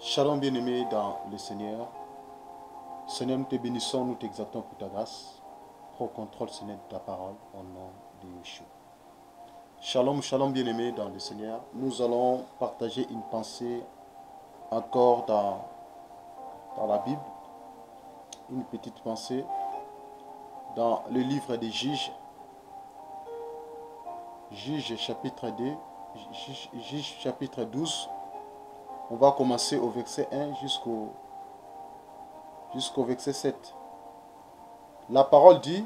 Shalom bien-aimé dans le Seigneur. Seigneur, nous te bénissons, nous t'exaltons pour ta grâce. Prends contrôle, Seigneur, de ta parole au nom de Yeshua. Shalom, shalom bien-aimé dans le Seigneur. Nous allons partager une pensée encore dans la Bible. Une petite pensée dans le livre des Juges. Juges chapitre 2, Juges chapitre 12. On va commencer au verset 1 jusqu'au verset 7. La parole dit: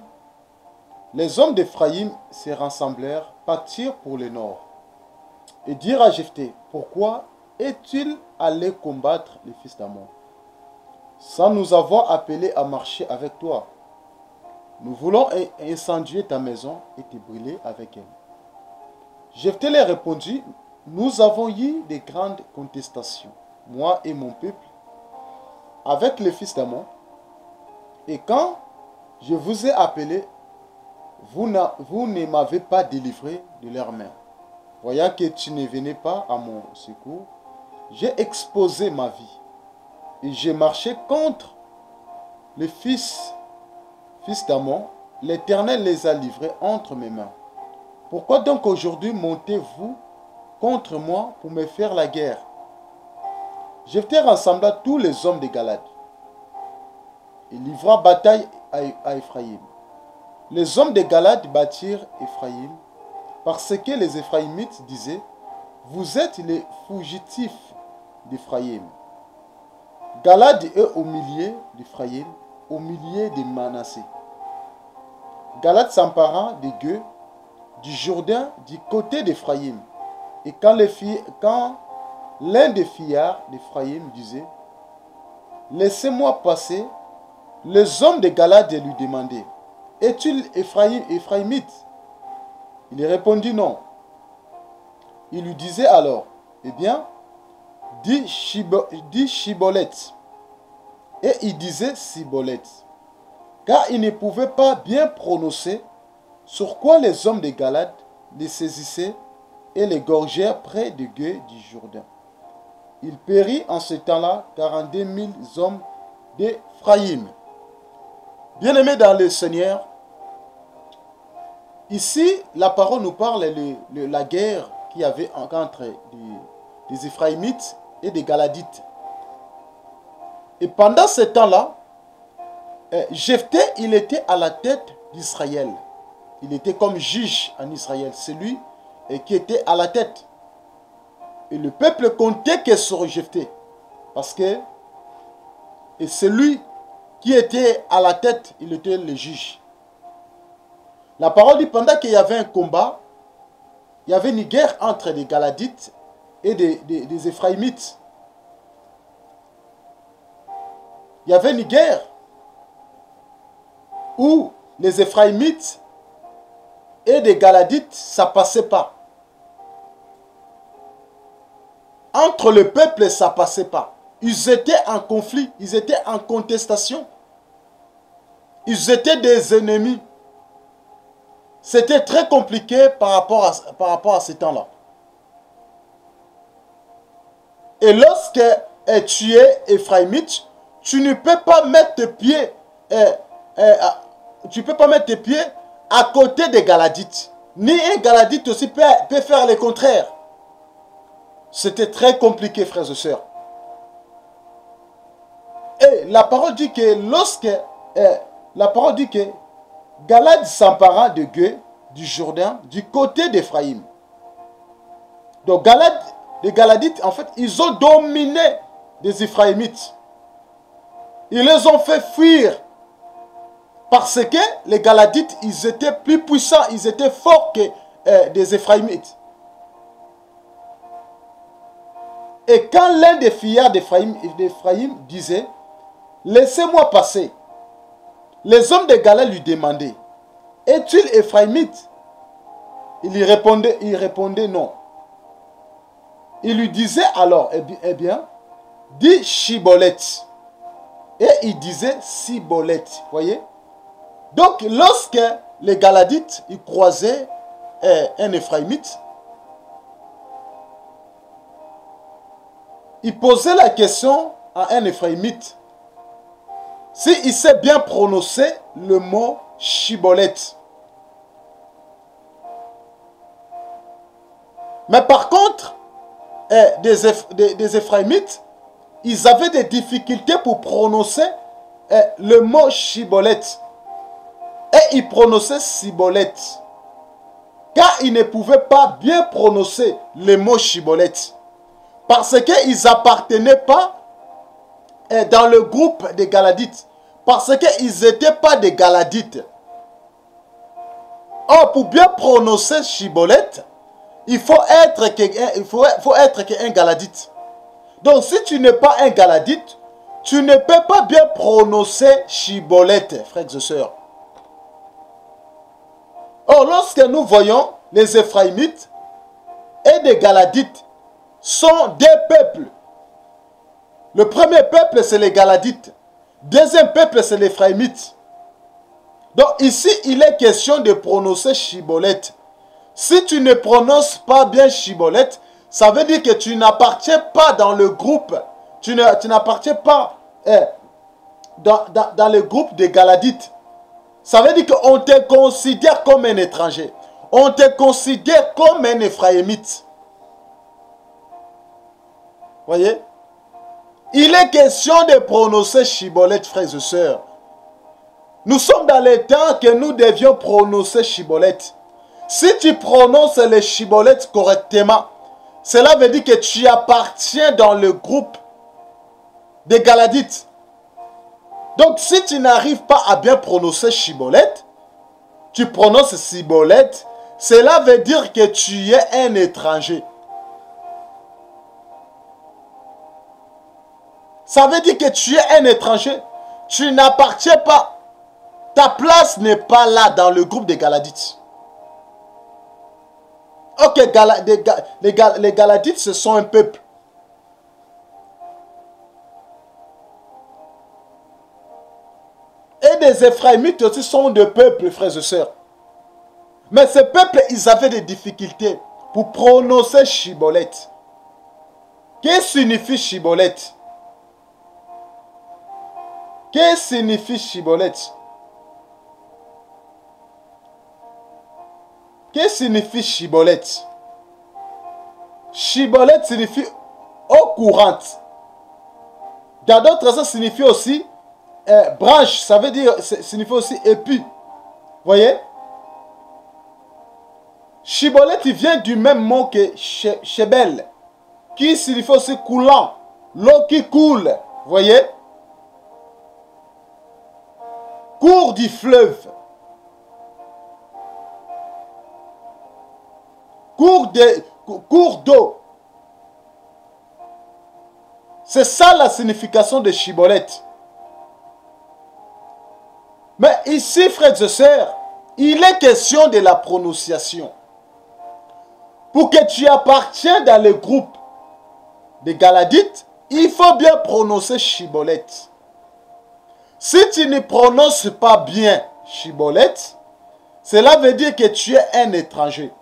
les hommes d'Éphraïm se rassemblèrent, partirent pour le nord, et dirent à Jephthé: pourquoi est-il allé combattre les fils d'Ammon, sans nous avoir appelés à marcher avec toi? Nous voulons incendier ta maison et te brûler avec elle. Jephthé leur répondit: nous avons eu de grandes contestations, moi et mon peuple, avec les fils d'Ammon, et quand je vous ai appelé, vous ne m'avez pas délivré de leurs mains. Voyant que tu ne venais pas à mon secours, j'ai exposé ma vie, et j'ai marché contre les fils d'Ammon. L'Éternel les a livrés entre mes mains. Pourquoi donc aujourd'hui montez-vous contre moi pour me faire la guerre? Jephthé rassembla tous les hommes de Galad et livra bataille à Éphraïm. Les hommes de Galad battirent Éphraïm parce que les Éphraïmites disaient: vous êtes les fugitifs d'Éphraïm. Galad est au milieu d'Éphraïm, au milieu de Manassé. Galad s'empara de Gueux, du Jourdain, du côté d'Éphraïm. Et quand l'un des fillards d'Éphraïm disait: laissez-moi passer, les hommes de Galad lui demandaient: es-tu Éphraïmite? Il répondit: non. Il lui disait alors: eh bien, dis Shiboleth. Et il disait Siboleth, car il ne pouvait pas bien prononcer, sur quoi les hommes de Galad les saisissaient et les gorgèrent près de Gueux du Jourdain. Il périt en ce temps-là 42 000 hommes d'Éphraïm. Bien-aimés dans le Seigneur, ici, la parole nous parle de la guerre qu'il y avait entre des Éphraïmites et des Galadites. Et pendant ce temps-là, Jephthé, il était à la tête d'Israël. Il était comme juge en Israël, celui qui était à la tête. Et le peuple comptait que sur Jephthé, parce que celui qui était à la tête, il était le juge. La parole dit, pendant qu'il y avait un combat, il y avait une guerre entre les Galadites et des Éphraïmites. Il y avait une guerre où les Éphraïmites et des Galadites, ça ne passait pas. Entre le peuple, ça ne passait pas. Ils étaient en conflit, ils étaient en contestation. Ils étaient des ennemis. C'était très compliqué par rapport à ce temps-là. Et lorsque tu es Éphraïmite, tu ne peux pas mettre tes pieds, à côté des Galadites. Ni un Galadite aussi peut faire le contraire. C'était très compliqué, frères et sœurs. Et la parole dit que Galad s'empara de Gueux, du Jourdain, du côté d'Éphraïm. Donc les Galadites, en fait, ils ont dominé les Éphraïmites. Ils les ont fait fuir. Parce que les Galadites, ils étaient plus puissants, ils étaient forts que des Éphraïmites. Et quand l'un des fillards d'Éphraïm disait: laissez-moi passer, les hommes de Galad lui demandaient: es-tu Éphraïmite? Il répondait non. Il lui disait alors: eh bien, dis Shiboleth. Et il disait Siboleth. Voyez? Donc, lorsque les Galadites ils croisaient un Éphraïmite, il posait la question à un Éphraïmite s'il sait bien prononcer le mot Chiboleth. Mais par contre, des Éphraïmites, ils avaient des difficultés pour prononcer le mot Chiboleth. Et ils prononçaient Siboleth. Car ils ne pouvaient pas bien prononcer le mot Chiboleth. Parce qu'ils n'appartenaient pas dans le groupe des Galadites. Parce qu'ils n'étaient pas des Galadites. Or, pour bien prononcer Chiboleth, il faut être un Galadite. Donc, si tu n'es pas un Galadite, tu ne peux pas bien prononcer Chiboleth, frères et sœurs. Or, lorsque nous voyons les Éphraïmites et les Galadites sont des peuples. Le premier peuple, c'est les Galadites. Deuxième peuple, c'est les Éphraïmites. Donc ici, il est question de prononcer Chiboleth. Si tu ne prononces pas bien Chiboleth, ça veut dire que tu n'appartiens pas dans le groupe. Tu n'appartiens pas dans le groupe des Galadites. Ça veut dire qu'on te considère comme un étranger. On te considère comme un Éphraïmite. Voyez? Il est question de prononcer Chiboleth, frères et sœurs. Nous sommes dans les temps que nous devions prononcer Chiboleth. Si tu prononces le Chiboleth correctement, cela veut dire que tu appartiens dans le groupe des Galadites. Donc, si tu n'arrives pas à bien prononcer Chiboleth, tu prononces Siboleth, cela veut dire que tu es un étranger. Ça veut dire que tu es un étranger. Tu n'appartiens pas. Ta place n'est pas là dans le groupe des Galadites. Ok, les Galadites, ce sont un peuple. Et les Éphraïmites aussi sont des peuples, frères et sœurs. Mais ces peuples, ils avaient des difficultés pour prononcer Chiboleth. Qu'est-ce que signifie Chiboleth? Qu'est-ce que signifie Chiboleth? Qu'est-ce que signifie Chiboleth? Chiboleth signifie eau courante. Dans d'autres, ça signifie aussi branche. Ça veut dire, signifie aussi épi. Voyez? Chiboleth, il vient du même mot que Shebel, qui signifie aussi coulant. L'eau qui coule. Voyez? Cours du fleuve. Cours d'eau. C'est ça la signification de Chiboleth. Mais ici, frères et sœurs, il est question de la prononciation. Pour que tu appartiennes dans le groupe des Galadites, il faut bien prononcer Chiboleth. Si tu ne prononces pas bien Chiboleth, cela veut dire que tu es un étranger.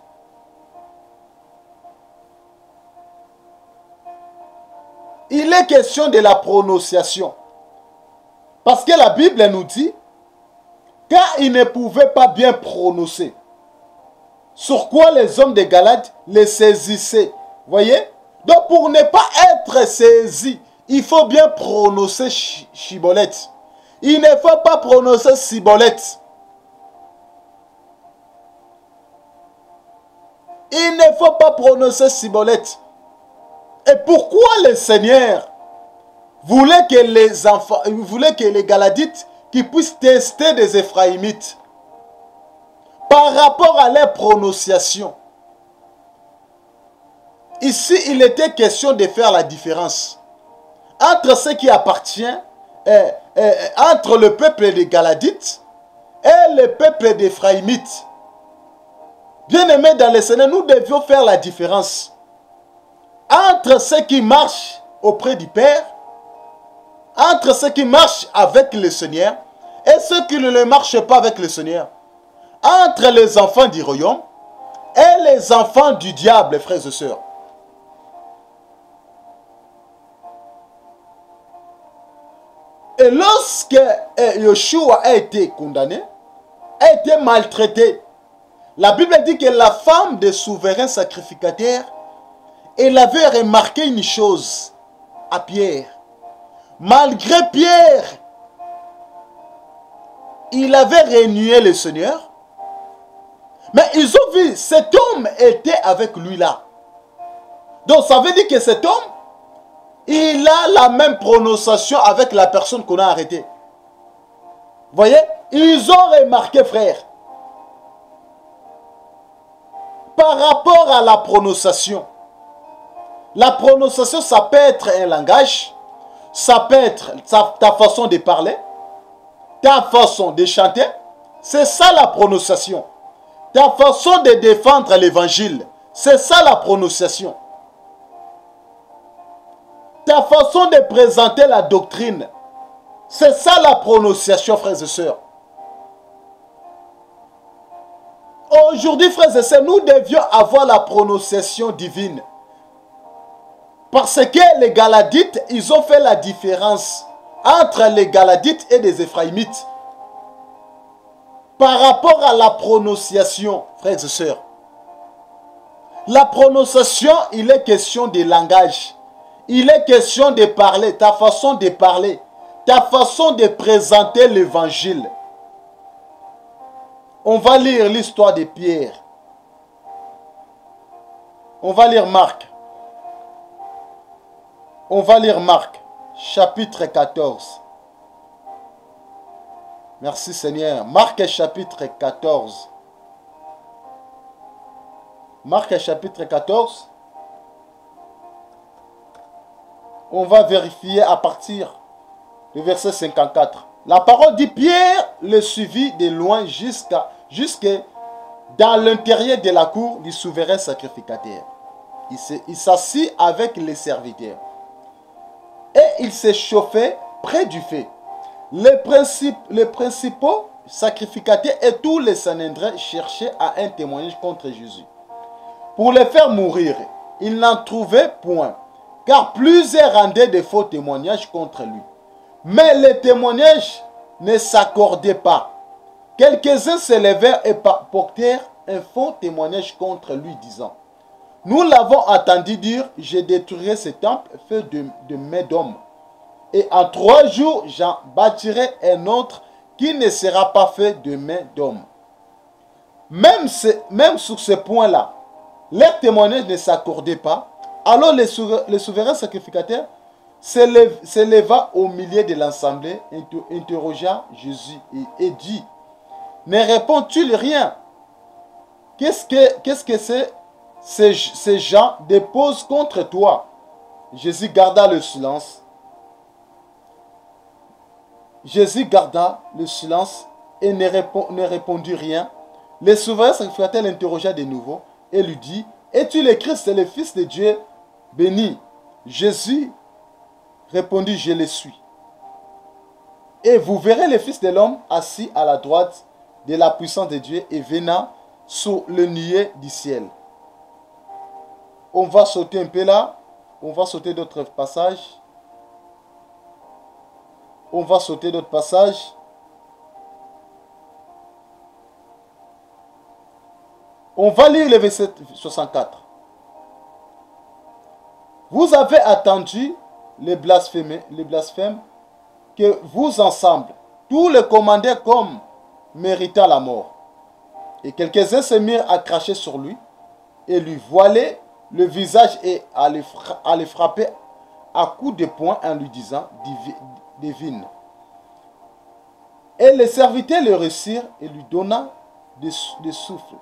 Il est question de la prononciation. Parce que la Bible nous dit, car ils ne pouvaient pas bien prononcer. Sur quoi les hommes de Galate les saisissaient. Voyez? Donc pour ne pas être saisi, il faut bien prononcer Chiboleth. Il ne faut pas prononcer Siboleth. Il ne faut pas prononcer Siboleth. Et pourquoi le Seigneur voulait que les Galadites qui puissent tester des Éphraïmites par rapport à leur prononciation? Ici, il était question de faire la différence entre ce qui appartient entre le peuple des Galadites et le peuple des Éphraïmites. Bien-aimés dans le Seigneur, nous devions faire la différence entre ceux qui marchent auprès du Père, entre ceux qui marchent avec le Seigneur et ceux qui ne marchent pas avec le Seigneur, entre les enfants du royaume et les enfants du diable, frères et sœurs. Et lorsque Yeshua a été condamné, a été maltraité, la Bible dit que la femme des souverains sacrificateurs, elle avait remarqué une chose à Pierre. Malgré Pierre, il avait renié le Seigneur. Mais ils ont vu, cet homme était avec lui là. Donc ça veut dire que cet homme, il a la même prononciation avec la personne qu'on a arrêtée. Vous voyez? Ils ont remarqué, frère. Par rapport à la prononciation, ça peut être un langage, ça peut être ta façon de parler, ta façon de chanter. C'est ça la prononciation. Ta façon de défendre l'évangile. C'est ça la prononciation. Ta façon de présenter la doctrine. C'est ça la prononciation, frères et sœurs. Aujourd'hui, frères et sœurs, nous devions avoir la prononciation divine. Parce que les Galadites, ils ont fait la différence entre les Galadites et les Éphraïmites. Par rapport à la prononciation, frères et sœurs. La prononciation, il est question de langage. Il est question de parler, ta façon de parler, ta façon de présenter l'évangile. On va lire l'histoire de Pierre. On va lire Marc. On va lire Marc, chapitre 14. Merci Seigneur. Marc chapitre 14. Marc chapitre 14. On va vérifier à partir du verset 54. La parole dit, Pierre le suivit de loin jusque dans l'intérieur de la cour du souverain sacrificateur. Il s'assit avec les serviteurs. Et il s'est chauffé près du feu. Les principaux sacrificateurs et tous les Sanhédrins cherchaient à un témoignage contre Jésus. Pour le faire mourir, ils n'en trouvaient point, car plusieurs rendaient de faux témoignages contre lui. Mais les témoignages ne s'accordaient pas. Quelques-uns se levèrent et portèrent un faux témoignage contre lui, disant, nous l'avons entendu dire, je détruirai ce temple fait de mains d'hommes. Et en 3 jours, j'en bâtirai un autre qui ne sera pas fait de mains d'hommes. Même sur ce point-là, leurs témoignages ne s'accordaient pas. Alors le souverain sacrificateur s'éleva au milieu de l'assemblée, interrogea Jésus et dit, ne répond-il rien? Qu'est-ce que ces gens déposent contre toi? Jésus garda le silence. Jésus garda le silence et ne répondit rien. Le souverain sacrificateur l'interrogea de nouveau et lui dit, es-tu le Christ, le Fils de Dieu béni? Jésus répondit, je le suis. Et vous verrez le Fils de l'homme assis à la droite de la puissance de Dieu et venant sous le nuée du ciel. On va sauter un peu là. On va sauter d'autres passages. On va sauter d'autres passages. On va lire le verset 64. Vous avez attendu les blasphèmes que vous ensemble, tous les commandèrent comme méritant la mort. Et quelques-uns se mirent à cracher sur lui et lui voiler le visage et à le frapper à coups de poing en lui disant, divine. Et les serviteurs le reçurent et lui donna des souffles.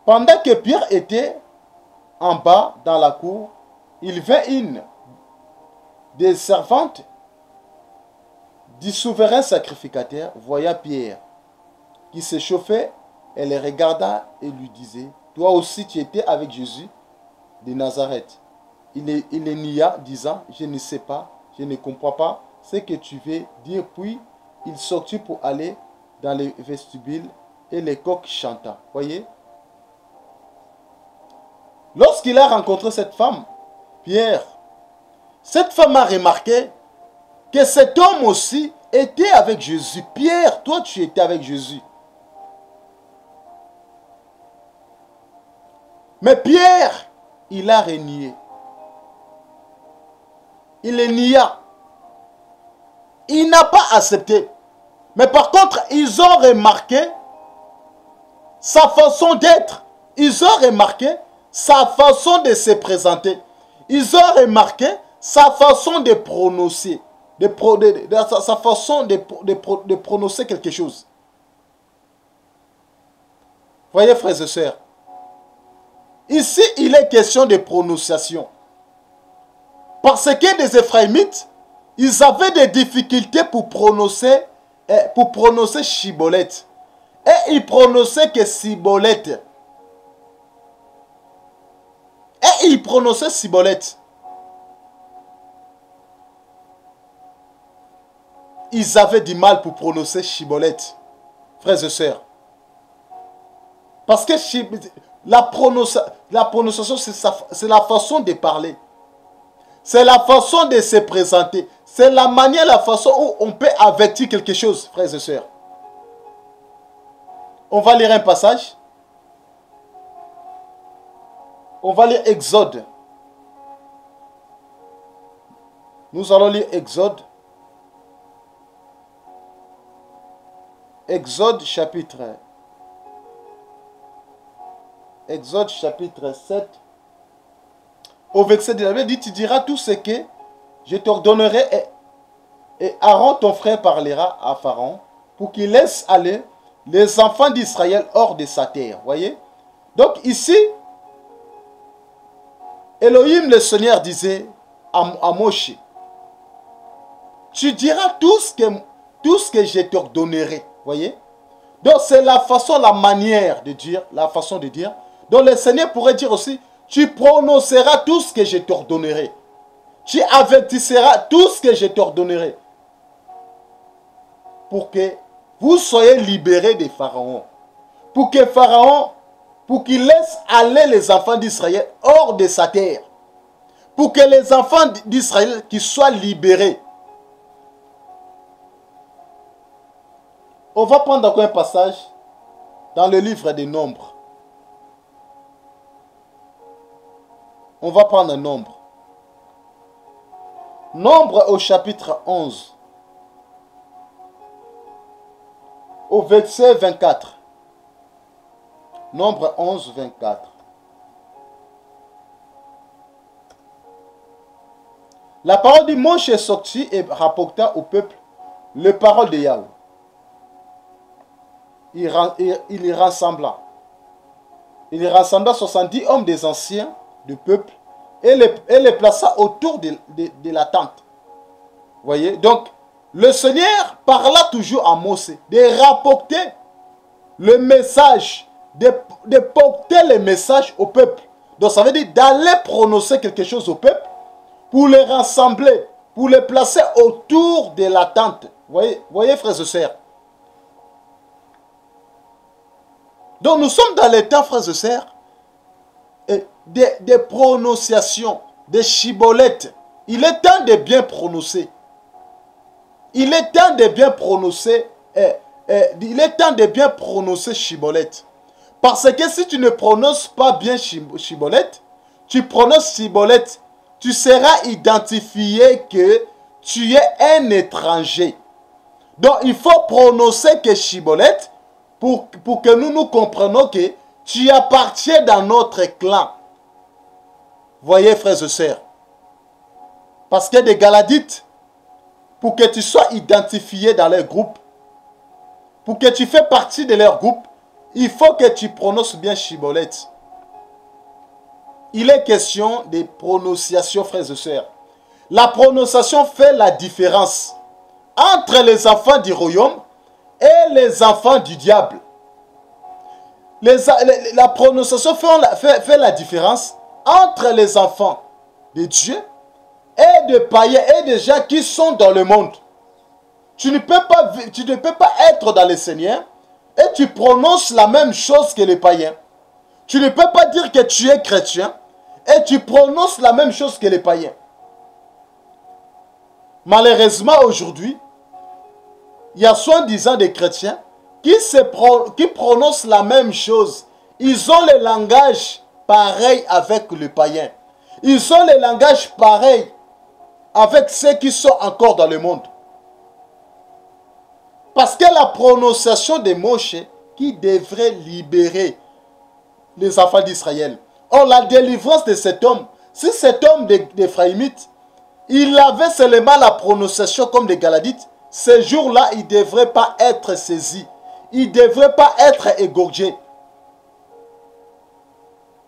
Pendant que Pierre était en bas dans la cour, il vint une des servantes du souverain sacrificateur, voyant Pierre qui se chauffait, elle le regarda et lui disait, toi aussi tu étais avec Jésus de Nazareth. Il le nia, disant, je ne sais pas, je ne comprends pas ce que tu veux dire. Puis il sortit pour aller dans le vestibule et les coqs chanta. Voyez? Lorsqu'il a rencontré cette femme, Pierre cette femme a remarqué que cet homme aussi était avec Jésus. Pierre, toi tu étais avec Jésus. Mais Pierre, il a renié. Il le nia. Il n'a pas accepté. Mais par contre, ils ont remarqué sa façon d'être. Ils ont remarqué sa façon de se présenter. Ils ont remarqué sa façon de prononcer. Sa façon de prononcer quelque chose. Voyez, frères et sœurs. Ici, il est question de prononciation. Parce que les Éphraïmites, ils avaient des difficultés pour prononcer Chibolette. Et ils prononçaient que Cibolette. Et ils prononçaient Cibolette. Ils avaient du mal pour prononcer Chibolette, frères et sœurs. Parce que la prononciation, c'est la façon de parler. C'est la façon de se présenter. C'est la manière, la façon où on peut avertir quelque chose, frères et sœurs. On va lire un passage. On va lire Exode. Nous allons lire Exode. Exode chapitre 7. Au verset de la Bible, dit, tu diras tout ce que je t'ordonnerai et Aaron, ton frère, parlera à Pharaon pour qu'il laisse aller les enfants d'Israël hors de sa terre. Voyez? Donc ici, Elohim, le Seigneur, disait à Moshe, tu diras tout ce que je t'ordonnerai. Voyez? Donc c'est la façon, la manière de dire, la façon de dire. Donc le Seigneur pourrait dire aussi, tu prononceras tout ce que je t'ordonnerai. Tu avertisseras tout ce que je t'ordonnerai. Pour que vous soyez libérés de Pharaon. Pour que Pharaon, pour qu'il laisse aller les enfants d'Israël hors de sa terre. Pour que les enfants d'Israël qui soient libérés. On va prendre encore un passage dans le livre des Nombres. On va prendre un nombre. Nombre au chapitre 11. Au verset 24. Nombre 11, 24. La parole de Moshe est sortie et rapporta au peuple les paroles de Yahweh. Il y rassembla. Il y rassembla 70 hommes des anciens du peuple et les plaça autour de la tente. Voyez, donc le Seigneur parla toujours à Moshe de rapporter le message, de porter le message au peuple. Donc ça veut dire d'aller prononcer quelque chose au peuple pour les rassembler, pour les placer autour de la tente. Voyez, frères et sœurs. Donc nous sommes dans les temps, frères et sœurs, des prononciations, des chibolettes. Il est temps de bien prononcer. Il est temps de bien prononcer. Il est temps de bien prononcer chibolette. Parce que si tu ne prononces pas bien chibolette, tu prononces chibolette, tu seras identifié que tu es un étranger. Donc il faut prononcer que chibolette pour que nous comprenions que tu appartiens dans notre clan. Voyez, frères et sœurs. Parce que des Galadites, pour que tu sois identifié dans leur groupe, pour que tu fais partie de leur groupe, il faut que tu prononces bien chibolette. Il est question de prononciation, frères et sœurs. La prononciation fait la différence entre les enfants du royaume et les enfants du diable. La prononciation fait la différence entre les enfants de Dieu et de païens et de gens qui sont dans le monde. Tu ne peux pas être dans le Seigneur et tu prononces la même chose que les païens. Tu ne peux pas dire que tu es chrétien et tu prononces la même chose que les païens. Malheureusement, aujourd'hui, il y a soi-disant des chrétiens qui prononcent la même chose. Ils ont le langage pareil avec le païen. Ils ont le langage pareil avec ceux qui sont encore dans le monde. Parce que la prononciation de Moshe qui devrait libérer les enfants d'Israël. Or, la délivrance de cet homme, si cet homme d'Éphraïmite, il avait seulement la prononciation comme des Galadites, ce jour-là, il ne devrait pas être saisi. Il ne devrait pas être égorgé.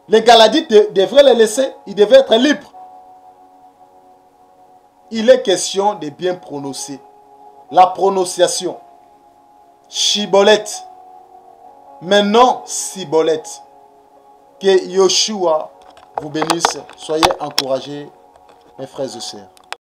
Les Galadites devraient les laisser. Ils devaient être libres. Il est question de bien prononcer. La prononciation. Chibolette. Maintenant, Sibolette. Que Yoshua vous bénisse. Soyez encouragés, mes frères et sœurs.